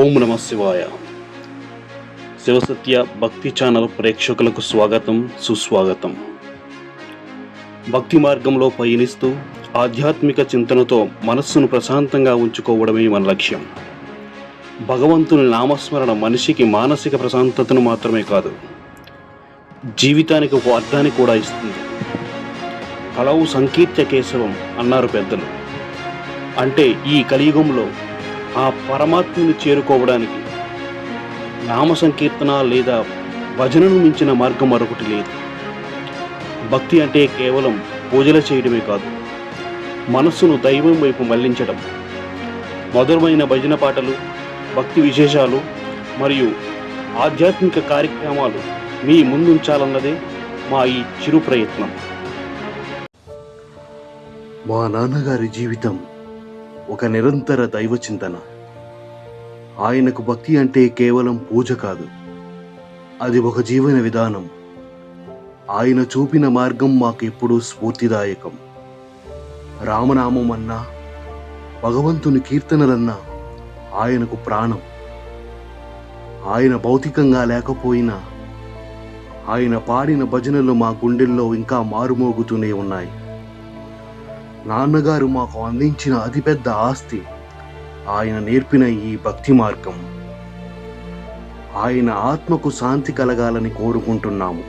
ఓం నమ శివాయ. శివసత్య భక్తి ఛానల్ ప్రేక్షకులకు స్వాగతం, సుస్వాగతం. భక్తి మార్గంలో పయనిస్తూ ఆధ్యాత్మిక చింతనతో మనస్సును ప్రశాంతంగా ఉంచుకోవడమే మన లక్ష్యం. భగవంతుని నామస్మరణ మనిషికి మానసిక ప్రశాంతతను మాత్రమే కాదు, జీవితానికి ఒక అర్థాన్ని కూడా ఇస్తుంది. కలవు సంకీర్త్య కేశవం అన్నారు పెద్దలు. అంటే ఈ కలియుగంలో ఆ పరమాత్మని చేరుకోవడానికి నామ సంకీర్తన లేదా భజనను మించిన మార్గం మరొకటి లేదు. భక్తి అంటే కేవలం పూజలు చేయడమే కాదు, మనస్సును దైవం వైపు మళ్లించడం. మధురమైన భజన పాటలు, భక్తి విశేషాలు మరియు ఆధ్యాత్మిక కార్యక్రమాలు మీ ముందుంచాలన్నదే మా ఈ చిరు ప్రయత్నం. మా నాన్నగారి జీవితం ఒక నిరంతర దైవ చింతన. ఆయనకు భక్తి అంటే కేవలం పూజ కాదు, అది ఒక జీవన విధానం. ఆయన చూపిన మార్గం మాకు ఎప్పుడూ స్ఫూర్తిదాయకం. రామనామం అన్నా, భగవంతుని కీర్తనలన్నా ఆయనకు ప్రాణం. ఆయన భౌతికంగా లేకపోయినా ఆయన పాడిన భజనలు మా గుండెల్లో ఇంకా మారుమోగుతూనే ఉన్నాయి. నాన్నగారు మాకు అందించిన అతిపెద్ద ఆస్తి ఆయన నేర్పిన ఈ భక్తి మార్గం. ఆయన ఆత్మకు శాంతి కలగాలని కోరుకుంటున్నాము.